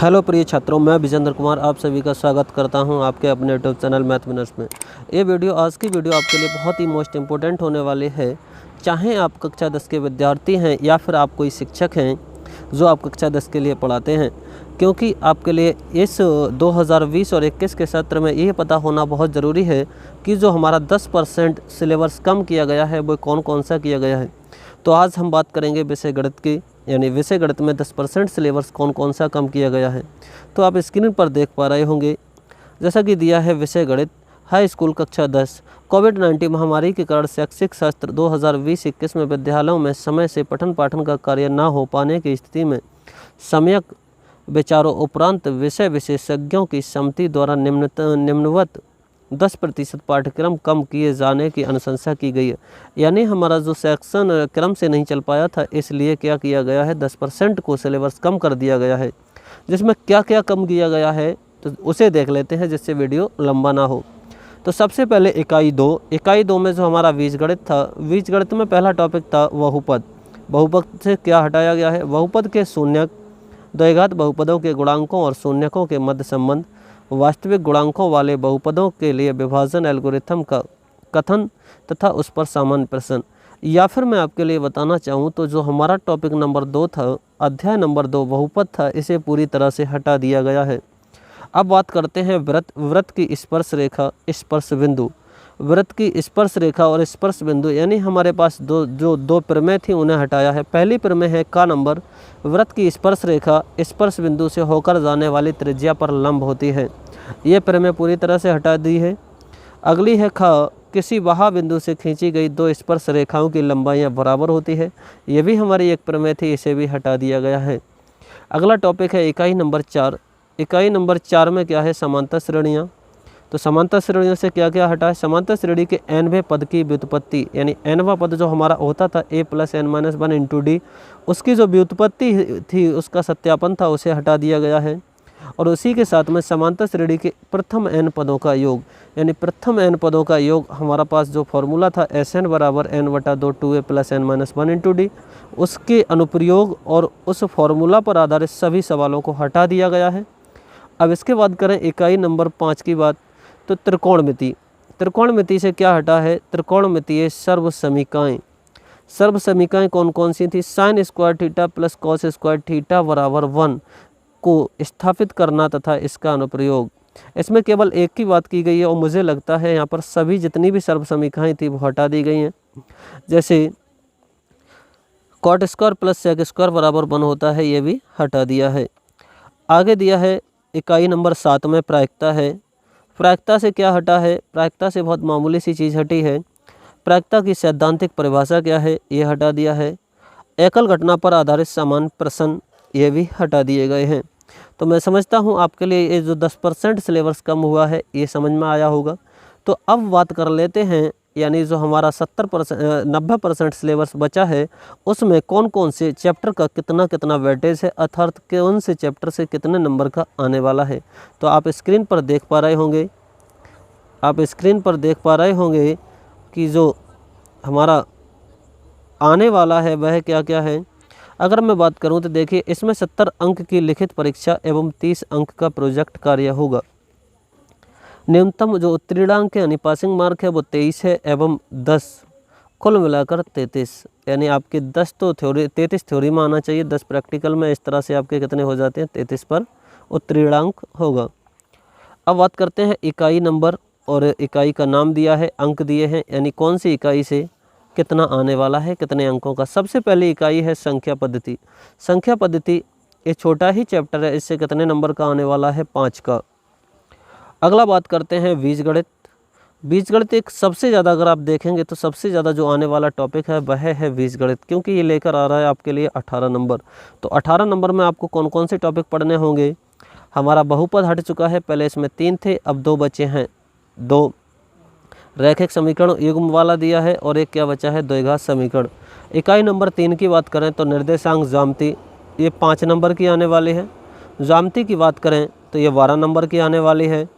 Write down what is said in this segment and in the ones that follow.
Hello प्रिय छात्रों, मैं विजेंद्र कुमार आप सभी का स्वागत करता हूं आपके अपने यूट्यूब चैनल मैथ विनर्स में। ये वीडियो आज की वीडियो आपके लिए बहुत ही मोस्ट इम्पोर्टेंट होने वाली है। चाहे आप कक्षा 10 के विद्यार्थी हैं या फिर आप कोई शिक्षक हैं जो आप कक्षा 10 के लिए पढ़ाते हैं, क्योंकि आपके लिए इस 2020 और 21 के सत्र में ये पता होना बहुत ज़रूरी है कि जो हमारा 10% सिलेबस कम किया गया है वो कौन कौन सा किया गया है। तो आज हम बात करेंगे विषय गणित की, यानी विषय गणित में 10% सिलेबस कौन कौन सा कम किया गया है। तो आप स्क्रीन पर देख पा रहे होंगे, जैसा कि दिया है विषय गणित हाई स्कूल कक्षा 10। कोविड-19 महामारी के कारण शैक्षिक सत्र 2020-21 में विद्यालयों में समय से पठन पाठन का कार्य न हो पाने की स्थिति में सम्यक विचारों उपरांत विषय विशेषज्ञों की समिति द्वारा निम्नवत 10% पाठ्यक्रम कम किए जाने की अनुशंसा की गई है। यानी हमारा जो सेक्शन क्रम से नहीं चल पाया था, इसलिए क्या किया गया है, 10% को सिलेबस कम कर दिया गया है। जिसमें क्या क्या कम किया गया है तो उसे देख लेते हैं, जिससे वीडियो लंबा ना हो। तो सबसे पहले इकाई 2 में जो हमारा बीजगणित था, बीजगणित में पहला टॉपिक था बहुपद। बहुपद से क्या हटाया गया है, बहुपद के शून्यक, द्विघात बहुपदों के गुणांकों और शून्यकों के मध्य संबंध, वास्तविक गुणांकों वाले बहुपदों के लिए विभाजन एल्गोरिथम का कथन तथा उस पर सामान्य प्रश्न। या फिर मैं आपके लिए बताना चाहूँ तो जो हमारा टॉपिक नंबर 2 था, अध्याय नंबर 2 बहुपद था, इसे पूरी तरह से हटा दिया गया है। अब बात करते हैं वृत्त की स्पर्श रेखा, स्पर्श बिंदु। वृत्त की स्पर्श रेखा और स्पर्श बिंदु, यानी हमारे पास दो प्रमेय थी, उन्हें हटाया है। पहली प्रमेय है का नंबर, वृत्त की स्पर्श रेखा स्पर्श बिंदु से होकर जाने वाली त्रिज्या पर लंब होती है। ये प्रमेय पूरी तरह से हटा दी है। अगली है ख, किसी वहा बिंदु से खींची गई दो स्पर्श रेखाओं की लंबाइयाँ बराबर होती है। ये भी हमारी एक प्रमेय थी, इसे भी हटा दिया गया है। अगला टॉपिक है इकाई नंबर 4। इकाई नंबर 4 में क्या है, समांतर श्रेणियाँ। तो समांतर श्रेणियों से क्या क्या हटा है, समांतर श्रेणी के nवें पद की व्युत्पत्ति, यानी nवां पद जो हमारा होता था a + n - 1 × d, उसकी जो व्युत्पत्ति थी उसका सत्यापन था, उसे हटा दिया गया है। और उसी के साथ में समांतर श्रेणी के प्रथम n पदों का योग, यानी प्रथम n पदों का योग हमारा पास जो फॉर्मूला था Sn = n/2 2a + n - 1 × d, उसके अनुप्रयोग और उस फॉर्मूला पर आधारित सभी सवालों को हटा दिया गया है। अब इसके बाद करें इकाई नंबर 5 की बात, तो त्रिकोणमिति। त्रिकोणमिति से क्या हटा है, त्रिकोणमितीय सर्व समीकरण। सर्व समीकरण कौन कौन सी थी, sin² थीटा + cos² थीटा = 1 को स्थापित करना तथा इसका अनुप्रयोग। इसमें केवल एक की बात की गई है और मुझे लगता है यहाँ पर सभी जितनी भी सर्व समीकरण थी वो हटा दी गई हैं। जैसे cot² + sec² = 1 होता है, ये भी हटा दिया है। आगे दिया है इकाई नंबर 7 में प्रायिकता है। प्रायिकता से क्या हटा है, प्रायिकता से बहुत मामूली सी चीज़ हटी है। प्रायिकता की सैद्धांतिक परिभाषा क्या है, ये हटा दिया है। एकल घटना पर आधारित सामान्य प्रश्न, ये भी हटा दिए गए हैं। तो मैं समझता हूँ आपके लिए ये जो 10% सिलेबस कम हुआ है ये समझ में आया होगा। तो अब बात कर लेते हैं, यानी जो हमारा 90% सिलेबस बचा है उसमें कौन कौन से चैप्टर का कितना कितना वेटेज है, अर्थात कौन से चैप्टर से कितने नंबर का आने वाला है। तो आप स्क्रीन पर देख पा रहे होंगे, कि जो हमारा आने वाला है वह क्या क्या है। अगर मैं बात करूं तो देखिए, इसमें 70 अंक की लिखित परीक्षा एवं 30 अंक का प्रोजेक्ट कार्य होगा। न्यूनतम जो उत्तीर्णांक यानी पासिंग मार्क है वो 23 है एवं 10, कुल मिलाकर 33, यानी आपके 10 तो थ्योरी 33 थ्योरी में आना चाहिए, 10 प्रैक्टिकल में। इस तरह से आपके कितने हो जाते हैं, 33 पर उत्तीर्णांक होगा। अब बात करते हैं इकाई नंबर, और इकाई का नाम दिया है, अंक दिए हैं, यानी कौन सी इकाई से कितना आने वाला है, कितने अंकों का। सबसे पहली इकाई है संख्या पद्धति। संख्या पद्धति ये छोटा ही चैप्टर है, इससे कितने नंबर का आने वाला है, 5 का। अगला बात करते हैं बीजगणित। बीजगणित एक सबसे ज़्यादा, अगर आप देखेंगे तो सबसे ज़्यादा जो आने वाला टॉपिक है वह है बीजगणित, क्योंकि ये लेकर आ रहा है आपके लिए 18 नंबर। तो 18 नंबर में आपको कौन कौन से टॉपिक पढ़ने होंगे। हमारा बहुपद हट चुका है, पहले इसमें 3 थे, अब 2 बचे हैं। 2 रैखिक समीकरण युग्म वाला दिया है और एक क्या बचा है, द्विघात समीकरण। इकाई नंबर 3 की बात करें तो निर्देशांक ज्यामिति, ये 5 नंबर की आने वाली है। ज्यामिति की बात करें तो ये 12 नंबर की आने वाली है।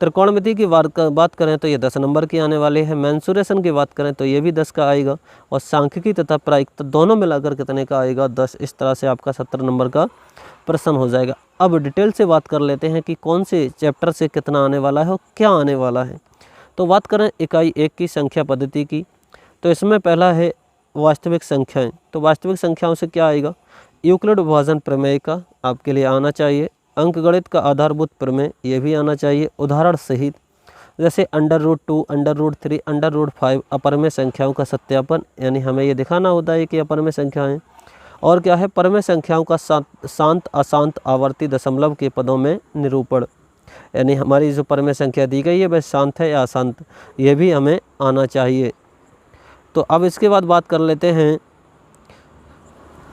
त्रिकोणमिति की बात करें तो ये 10 नंबर की आने वाली है। मेंसुरेशन की बात करें तो ये भी 10 का आएगा, और सांख्यिकी तथा प्रायिकता दोनों मिलाकर कितने का आएगा, 10। इस तरह से आपका 70 नंबर का प्रश्न हो जाएगा। अब डिटेल से बात कर लेते हैं कि कौन से चैप्टर से कितना आने वाला है और क्या आने वाला है। तो बात करें इकाई 1 की संख्या पद्धति की, तो इसमें पहला है वास्तविक संख्याएं। तो वास्तविक संख्याओं से क्या आएगा, यूक्लिड विभाजन प्रमेय का आपके लिए आना चाहिए, अंकगणित का आधारभूत प्रमेय ये भी आना चाहिए उदाहरण सहित, जैसे √2, √3, √5 अपरमेय संख्याओं का सत्यापन, यानी हमें ये दिखाना होता है कि अपरमेय संख्याएं, और क्या है परमेय संख्याओं का शांत अशांत आवर्ती दशमलव के पदों में निरूपण, यानी हमारी जो परमेय संख्या दी गई है वह शांत है या अशांत, ये भी हमें आना चाहिए। तो अब इसके बाद बात कर लेते हैं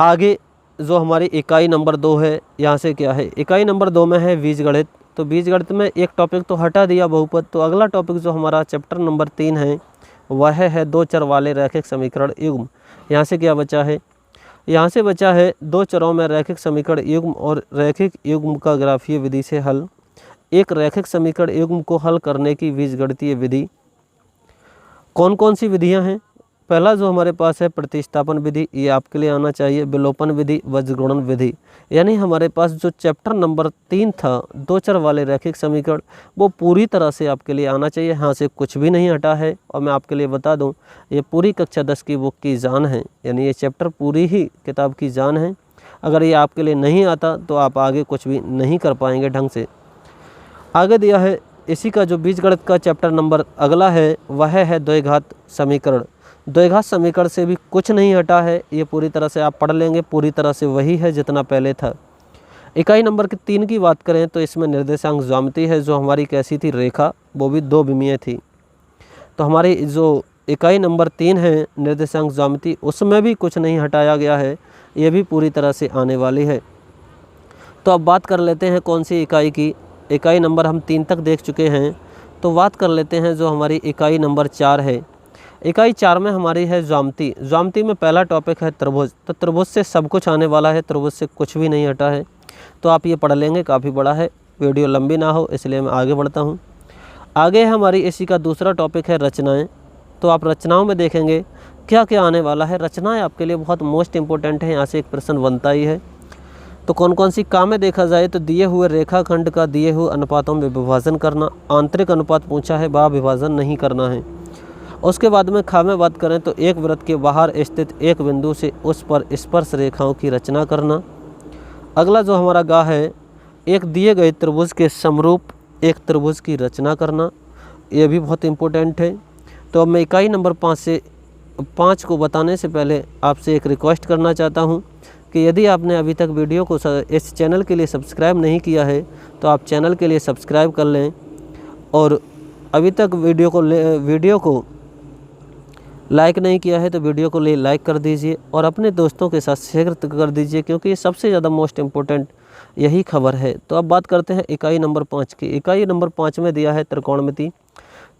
आगे जो हमारी इकाई नंबर 2 है, यहाँ से क्या है, इकाई नंबर 2 में है बीजगणित। तो बीजगणित में एक टॉपिक तो हटा दिया बहुपद, तो अगला टॉपिक जो हमारा चैप्टर नंबर 3 है वह है 2 चर वाले रैखिक समीकरण युग्म। यहाँ से क्या बचा है, यहाँ से बचा है 2 चरों में रैखिक समीकरण युग्म और रैखिक युग्म का ग्राफीय विधि से हल। एक रैखिक समीकरण युग्म को हल करने की बीजगणितीय विधि, कौन कौन सी विधियाँ हैं, पहला जो हमारे पास है प्रतिस्थापन विधि, ये आपके लिए आना चाहिए, विलोपन विधि, वज्रगुणन विधि। यानी हमारे पास जो चैप्टर नंबर 3 था 2 चर वाले रैखिक समीकरण, वो पूरी तरह से आपके लिए आना चाहिए, यहाँ से कुछ भी नहीं हटा है। और मैं आपके लिए बता दूं, ये पूरी कक्षा 10 की बुक की जान है, यानी ये चैप्टर पूरी ही किताब की जान है। अगर ये आपके लिए नहीं आता तो आप आगे कुछ भी नहीं कर पाएंगे ढंग से। आगे दिया है इसी का जो बीजगणित का चैप्टर नंबर अगला है वह है द्विघात समीकरण। द्विघात समीकरण से भी कुछ नहीं हटा है, ये पूरी तरह से आप पढ़ लेंगे, पूरी तरह से वही है जितना पहले था। इकाई नंबर 3 की बात करें तो इसमें निर्देशांक ज्यामिति है, जो हमारी कैसी थी, रेखा, वो भी 2 विमीय थी। तो हमारी जो इकाई नंबर 3 है निर्देशांक ज्यामिति, उसमें भी कुछ नहीं हटाया गया है, ये भी पूरी तरह से आने वाली है। तो अब बात कर लेते हैं कौन सी इकाई की, इकाई नंबर हम 3 तक देख चुके हैं, तो बात कर लेते हैं जो हमारी इकाई नंबर 4 है। इकाई 4 में हमारी है ज्यामिति। ज्यामिति में पहला टॉपिक है त्रिभुज। तो त्रिभुज से सब कुछ आने वाला है, त्रिभुज से कुछ भी नहीं हटा है, तो आप ये पढ़ लेंगे, काफ़ी बड़ा है, वीडियो लंबी ना हो इसलिए मैं आगे बढ़ता हूँ। आगे हमारी इसी का दूसरा टॉपिक है रचनाएं। तो आप रचनाओं में देखेंगे क्या क्या आने वाला है। रचनाएं आपके लिए बहुत मोस्ट इंपॉर्टेंट है, यहाँ से एक प्रश्न बनता ही है। तो कौन कौन सी काम में देखा जाए तो दिए हुए रेखाखंड का दिए हुए अनुपातों में विभाजन करना, आंतरिक अनुपात पूछा है, वह विभाजन नहीं करना है। उसके बाद में खा में बात करें तो एक वृत्त के बाहर स्थित एक बिंदु से उस पर स्पर्श रेखाओं की रचना करना। अगला जो हमारा गा है, एक दिए गए त्रिभुज के समरूप एक त्रिभुज की रचना करना, ये भी बहुत इम्पोर्टेंट है। तो अब मैं इकाई नंबर 5 को बताने से पहले आपसे एक रिक्वेस्ट करना चाहता हूँ कि यदि आपने अभी तक वीडियो को इस चैनल के लिए सब्सक्राइब नहीं किया है तो आप चैनल के लिए सब्सक्राइब कर लें, और अभी तक वीडियो को लाइक नहीं किया है तो वीडियो को लाइक कर दीजिए और अपने दोस्तों के साथ शेयर कर दीजिए, क्योंकि ये सबसे ज़्यादा मोस्ट इम्पोर्टेंट यही खबर है। तो अब बात करते हैं इकाई नंबर 5 की। इकाई नंबर 5 में दिया है त्रिकोणमिति।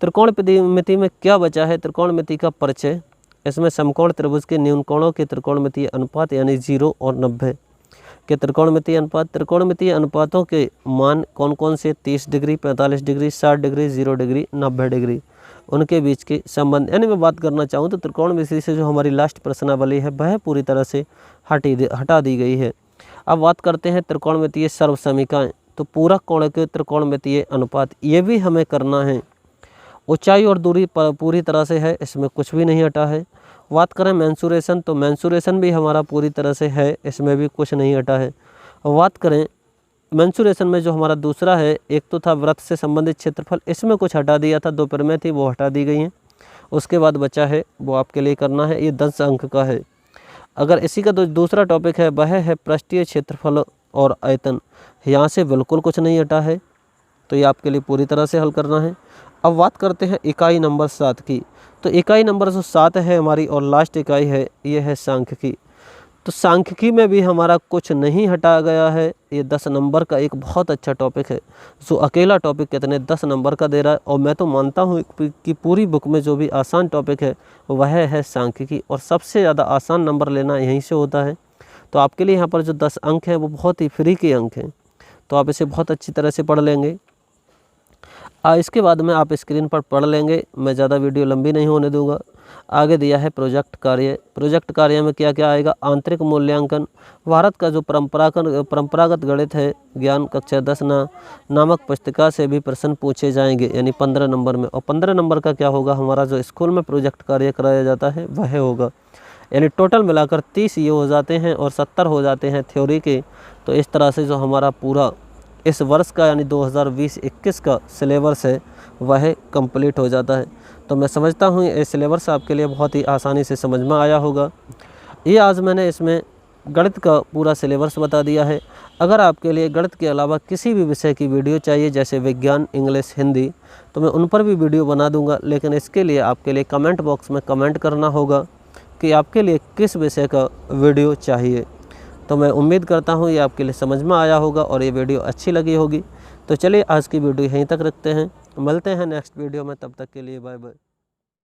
त्रिकोणमिति में क्या बचा है, त्रिकोणमिति का परिचय। इसमें समकोण त्रिभुज के न्यून कोणों के त्रिकोणमितीय अनुपात यानी 0 और 90 के त्रिकोणमितीय अनुपात। त्रिकोणमितीय अनुपातों के मान कौन कौन से, 30 degree, 45 degree, 60 degree, 0 degree, 90 degree, उनके बीच के संबंध। यानी मैं बात करना चाहूँ तो त्रिकोणमिति से जो हमारी लास्ट प्रश्नावली है वह पूरी तरह से हटा दी गई है। अब बात करते हैं त्रिकोणमितीय सर्वसमीकाएँ। तो पूरक कोण के त्रिकोणमितीय अनुपात, ये भी हमें करना है। ऊंचाई और दूरी पूरी तरह से है, इसमें कुछ भी नहीं हटा है। बात करें मेंसुरेशन, तो मेंसुरेशन भी हमारा पूरी तरह से है, इसमें भी कुछ नहीं हटा है। बात करें मेंसुरेशन में जो हमारा दूसरा है, एक तो था वृत्त से संबंधित क्षेत्रफल, इसमें कुछ हटा दिया था, 2 प्रमेय थी वो हटा दी गई हैं। उसके बाद बचा है वो आपके लिए करना है, ये 10 अंक का है। अगर इसी का दूसरा टॉपिक है वह है पृष्ठीय क्षेत्रफल और आयतन, यहाँ से बिल्कुल कुछ नहीं हटा है, तो ये आपके लिए पूरी तरह से हल करना है। अब बात करते हैं इकाई नंबर 7 की। तो इकाई नंबर जो 7 है हमारी और लास्ट इकाई है, ये है सांख्यिकी। तो सांख्यिकी में भी हमारा कुछ नहीं हटाया गया है। ये 10 नंबर का एक बहुत अच्छा टॉपिक है, जो अकेला टॉपिक कितने 10 नंबर का दे रहा है। और मैं तो मानता हूँ कि पूरी बुक में जो भी आसान टॉपिक है वह है सांख्यिकी, और सबसे ज़्यादा आसान नंबर लेना यहीं से होता है। तो आपके लिए यहाँ पर जो 10 अंक हैं वो बहुत ही फ्री के अंक हैं, तो आप इसे बहुत अच्छी तरह से पढ़ लेंगे। इसके बाद में आप स्क्रीन पर पढ़ लेंगे, मैं ज़्यादा वीडियो लंबी नहीं होने दूंगा। आगे दिया है प्रोजेक्ट कार्य। प्रोजेक्ट कार्य में क्या क्या आएगा? आंतरिक मूल्यांकन, भारत का जो परंपरागत गणित है ज्ञान कक्षा 10 नामक पुस्तिका से भी प्रश्न पूछे जाएंगे, यानी 15 नंबर में। और 15 नंबर का क्या होगा? हमारा जो स्कूल में प्रोजेक्ट कार्य कराया जाता है वह होगा, यानी टोटल मिलाकर 30 ये हो जाते हैं और 70 हो जाते हैं थ्योरी के। तो इस तरह से जो हमारा पूरा इस वर्ष का यानी 2020-21 का सिलेबस है वह कंप्लीट हो जाता है। तो मैं समझता हूँ ये सिलेबस आपके लिए बहुत ही आसानी से समझ में आया होगा। ये आज मैंने इसमें गणित का पूरा सिलेबस बता दिया है। अगर आपके लिए गणित के अलावा किसी भी विषय की वीडियो चाहिए, जैसे विज्ञान, इंग्लिश, हिंदी, तो मैं उन पर भी वीडियो बना दूंगा। लेकिन इसके लिए आपके लिए कमेंट बॉक्स में कमेंट करना होगा कि आपके लिए किस विषय का वीडियो चाहिए। तो मैं उम्मीद करता हूँ ये आपके लिए समझ में आया होगा और ये वीडियो अच्छी लगी होगी। तो चलिए आज की वीडियो यहीं तक रखते हैं, मिलते हैं नेक्स्ट वीडियो में, तब तक के लिए बाय बाय।